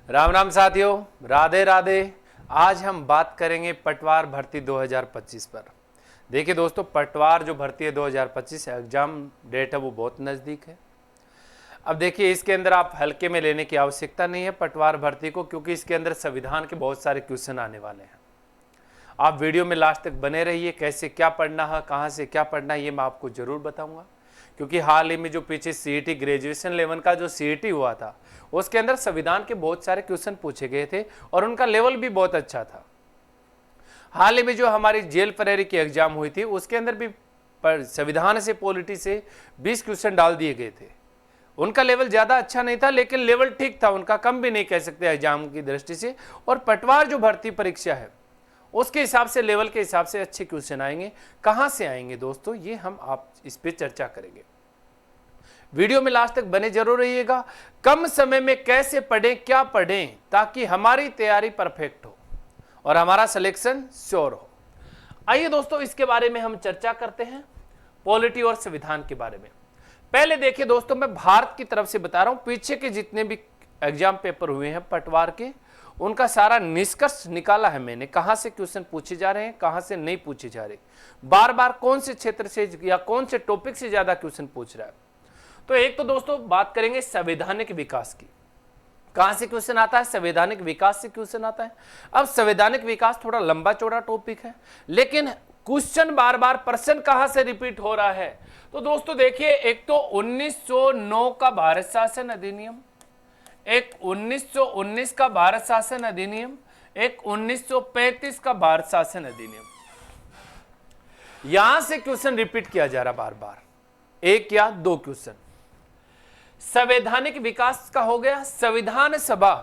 राम राम साथियों, राधे राधे। आज हम बात करेंगे पटवार भर्ती 2025 पर। देखिए दोस्तों, पटवार जो भर्ती है 2025 एग्जाम डेट है वो बहुत नज़दीक है। अब देखिए, इसके अंदर आप हल्के में लेने की आवश्यकता नहीं है पटवार भर्ती को, क्योंकि इसके अंदर संविधान के बहुत सारे क्वेश्चन आने वाले हैं। आप वीडियो में लास्ट तक बने रहिए। कैसे क्या पढ़ना है, कहाँ से क्या पढ़ना है, ये मैं आपको ज़रूर बताऊंगा। क्योंकि हाल ही में जो पीछे सीईटी ग्रेजुएशन लेवल का जो सीईटी हुआ था, उसके अंदर संविधान के बहुत सारे क्वेश्चन पूछे गए थे और उनका लेवल भी बहुत अच्छा था। हाल ही में जो हमारी जेल प्रहरी की एग्जाम हुई थी, उसके अंदर भी संविधान से पॉलिटी से 20 क्वेश्चन डाल दिए गए थे। उनका लेवल ज़्यादा अच्छा नहीं था, लेकिन लेवल ठीक था उनका, कम भी नहीं कह सकते एग्जाम की दृष्टि से। और पटवार जो भर्ती परीक्षा है, उसके हिसाब से, लेवल के हिसाब से अच्छे क्वेश्चन आएंगे। कहाँ से आएंगे दोस्तों, ये हम आप इस पर चर्चा करेंगे। वीडियो में लास्ट तक बने जरूर रहिएगा। कम समय में कैसे पढ़ें, क्या पढ़ें, ताकि हमारी तैयारी परफेक्ट हो और हमारा सिलेक्शन श्योर हो। आइए दोस्तों, इसके बारे में हम चर्चा करते हैं, पॉलिटी और संविधान के बारे में। पहले देखिए दोस्तों, मैं भारत की तरफ से बता रहा हूं। पीछे के जितने भी एग्जाम पेपर हुए हैं पटवार के, उनका सारा निष्कर्ष निकाला है मैंने। कहां से क्वेश्चन पूछे जा रहे हैं, कहां से नहीं पूछे जा रहे, बार बार कौन से क्षेत्र से या कौन से टॉपिक से ज्यादा क्वेश्चन पूछ रहा है। तो एक तो दोस्तों बात करेंगे संवैधानिक विकास की। कहां से क्वेश्चन आता है, संवैधानिक विकास से क्वेश्चन आता है। अब संवैधानिक विकास थोड़ा लंबा चौड़ा टॉपिक है, लेकिन क्वेश्चन बार बार प्रश्न कहां से रिपीट हो रहा है। तो दोस्तों देखिए, एक तो 1909 का भारत शासन अधिनियम, एक 1919 का भारत शासन अधिनियम, एक 1935 का भारत शासन अधिनियम। यहां से क्वेश्चन रिपीट किया जा रहा बार बार, एक या दो क्वेश्चन। संवैधानिक विकास का हो गया। संविधान सभा,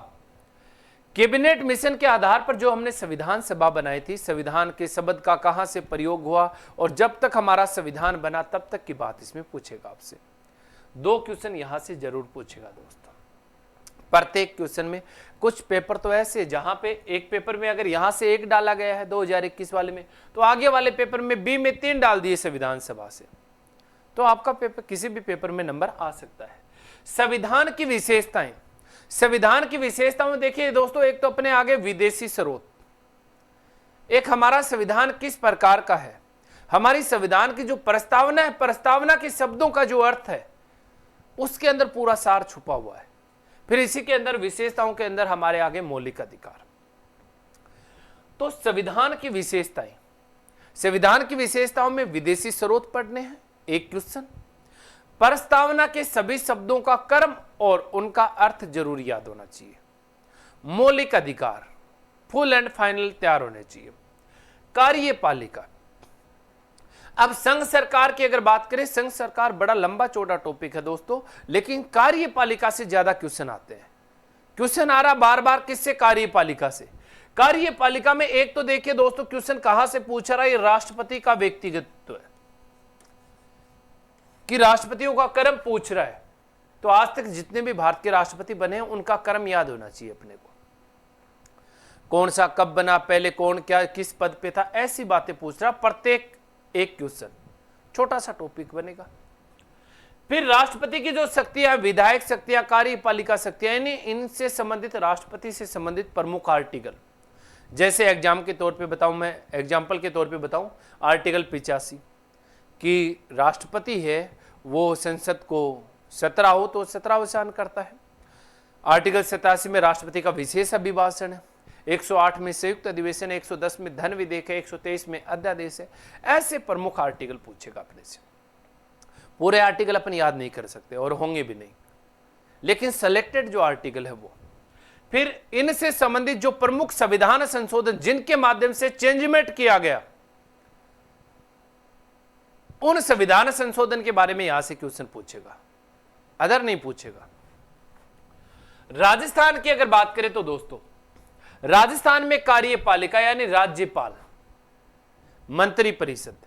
कैबिनेट मिशन के आधार पर जो हमने संविधान सभा बनाई थी, संविधान के शब्द का कहां से प्रयोग हुआ और जब तक हमारा संविधान बना तब तक की बात इसमें पूछेगा आपसे। दो क्वेश्चन यहां से जरूर पूछेगा दोस्तों प्रत्येक क्वेश्चन में। कुछ पेपर तो ऐसे जहां पे एक पेपर में अगर यहां से एक डाला गया है 2021 वाले में, तो आगे वाले पेपर में बी में 3 डाल दिए संविधान सभा से, तो आपका पेपर किसी भी पेपर में नंबर आ सकता है। संविधान की विशेषताएं, संविधान की विशेषताओं में देखिए दोस्तों, एक तो अपने आगे विदेशी स्रोत, एक हमारा संविधान किस प्रकार का है, हमारी संविधान की जो प्रस्तावना है, प्रस्तावना के शब्दों का जो अर्थ है, उसके अंदर पूरा सार छुपा हुआ है। फिर इसी के अंदर विशेषताओं के अंदर हमारे आगे मौलिक अधिकार। तो संविधान की विशेषताएं, संविधान की विशेषताओं में विदेशी स्रोत पढ़ने हैं एक क्वेश्चन, प्रस्तावना के सभी शब्दों का कर्म और उनका अर्थ जरूर याद होना चाहिए, मौलिक अधिकार फुल एंड फाइनल तैयार होने चाहिए, कार्यपालिका। अब संघ सरकार की अगर बात करें, संघ सरकार बड़ा लंबा चौड़ा टॉपिक है दोस्तों, लेकिन कार्यपालिका से ज्यादा क्वेश्चन आते हैं। क्वेश्चन आ रहा बार बार किससे, कार्यपालिका से। कार्यपालिका में एक तो देखिए दोस्तों, क्वेश्चन कहां से पूछ रहा है, राष्ट्रपति का व्यक्तिगत है कि राष्ट्रपतियों का कर्म पूछ रहा है। तो आज तक जितने भी भारत के राष्ट्रपति बने हैं, उनका कर्म याद होना चाहिए अपने को, कौन सा कब बना, पहले कौन क्या किस पद पे था, ऐसी बातें पूछ रहा प्रत्येक एक क्वेश्चन। छोटा सा टॉपिक बनेगा। फिर राष्ट्रपति की जो शक्तियां, विधायक शक्तियां, कार्यपालिका शक्तियां, यानी इनसे संबंधित, राष्ट्रपति से संबंधित प्रमुख आर्टिकल। जैसे एग्जाम के तौर पे बताऊं, मैं एग्जाम्पल के तौर पे बताऊं, आर्टिकल 85 कि राष्ट्रपति है वो संसद को 17 हो तो 17 अवसान करता है। आर्टिकल 87 में राष्ट्रपति का विशेष अभिभाषण है, 108 में संयुक्त अधिवेशन है, 110 में धन विधेयक है, 123 में अध्यादेश है। ऐसे प्रमुख आर्टिकल पूछेगा अपने से। पूरे आर्टिकल अपन याद नहीं कर सकते और होंगे भी नहीं, लेकिन सेलेक्टेड जो आर्टिकल है वो। फिर इनसे संबंधित जो प्रमुख संविधान संशोधन जिनके माध्यम से चेंजमेंट किया गया, उन संविधान संशोधन के बारे में यहां से क्वेश्चन पूछेगा, अदर नहीं पूछेगा। राजस्थान की अगर बात करें तो दोस्तों, राजस्थान में कार्यपालिका यानी राज्यपाल, मंत्री परिषद।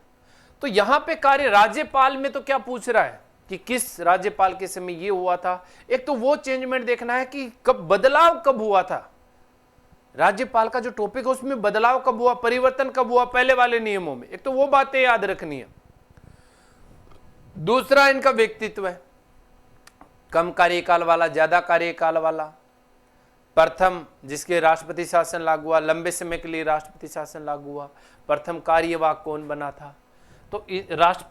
तो यहां पे कार्य राज्यपाल में तो क्या पूछ रहा है कि किस राज्यपाल के समय ये हुआ था। एक तो वो चेंजमेंट देखना है कि कब बदलाव कब हुआ था, राज्यपाल का जो टॉपिक है उसमें बदलाव कब हुआ, परिवर्तन कब हुआ पहले वाले नियमों में। एक तो वो बातें याद रखनी है। दूसरा इनका व्यक्तित्व है, कम कार्यकाल वाला, ज्यादा कार्यकाल वाला, प्रथम जिसके राष्ट्रपति शासन लागू हुआ, लंबे समय के लिए राष्ट्रपति शासन लागू हुआ, प्रथम कार्यवाहक कौन बना था। तो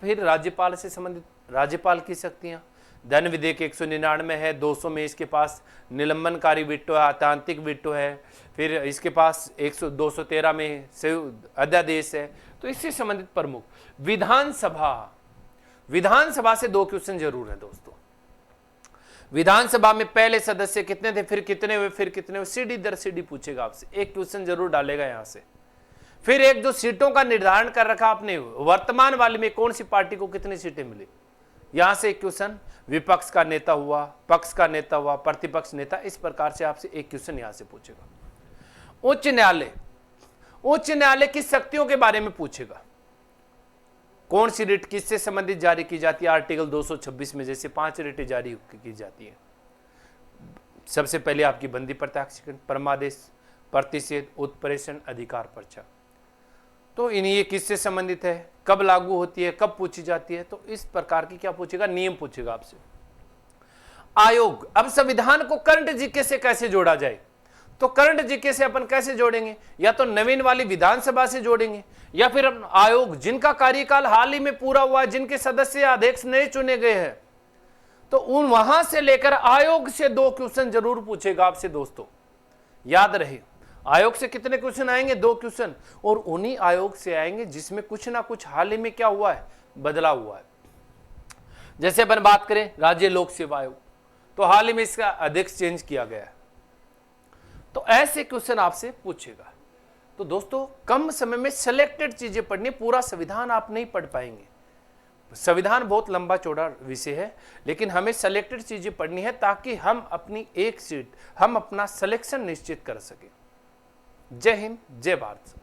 फिर राज्यपाल से संबंधित राज्यपाल की शक्तियां, धन विधेयक 199 है, 200 में इसके पास निलंबनकारी वीटो है, आतांत्रिक वीटो है, फिर इसके पास 213 में अध्यादेश है। तो इससे संबंधित प्रमुख विधानसभा से 2 क्वेश्चन जरूर है दोस्तों। विधानसभा में पहले सदस्य कितने थे, फिर कितने हुए, फिर कितने हुए, सीढ़ी दर सीढ़ी पूछेगा आपसे, एक क्वेश्चन जरूर डालेगा यहां से। फिर एक जो सीटों का निर्धारण कर रखा आपने, वर्तमान वाले में कौन सी पार्टी को कितनी सीटें मिली, यहां से एक क्वेश्चन। विपक्ष का नेता हुआ, पक्ष का नेता हुआ, प्रतिपक्ष नेता, इस प्रकार से आपसे एक क्वेश्चन यहां से पूछेगा। उच्च न्यायालय की शक्तियों के बारे में पूछेगा, कौन सी रिट किससे संबंधित जारी की जाती है, आर्टिकल 226 में जैसे 5 रिटें जारी की जाती है। सबसे पहले आपकी बंदी प्रत्याक्षीकरण, परमादेश, प्रतिषेध, उत्प्रेषण, अधिकार पर्चा। तो ये किससे संबंधित है, कब लागू होती है, कब पूछी जाती है, तो इस प्रकार की क्या पूछेगा, नियम पूछेगा आपसे। आयोग, अब संविधान को करंट जीके से कैसे जोड़ा जाए, तो करंट जीके से अपन कैसे जोड़ेंगे, या तो नवीन वाली विधानसभा से जोड़ेंगे, या फिर आयोग जिनका कार्यकाल हाल ही में पूरा हुआ, जिनके सदस्य अध्यक्ष नए चुने गए हैं, तो उन वहां से लेकर आयोग से 2 क्वेश्चन जरूर पूछेगा आपसे दोस्तों। याद रहे, आयोग से कितने क्वेश्चन आएंगे, 2 क्वेश्चन, और उन्हीं आयोग से आएंगे जिसमें कुछ ना कुछ हाल ही में क्या हुआ है, बदलाव हुआ है। जैसे अपन बात करें राज्य लोक सेवा आयोग, तो हाल ही में इसका अध्यक्ष चेंज किया गया है। तो ऐसे क्वेश्चन आपसे पूछेगा। तो दोस्तों कम समय में सिलेक्टेड चीजें पढ़नी, पूरा संविधान आप नहीं पढ़ पाएंगे, संविधान बहुत लंबा चौड़ा विषय है, लेकिन हमें सिलेक्टेड चीजें पढ़नी है ताकि हम अपनी एक सीट, हम अपना सिलेक्शन निश्चित कर सकें। जय हिंद, जय भारत।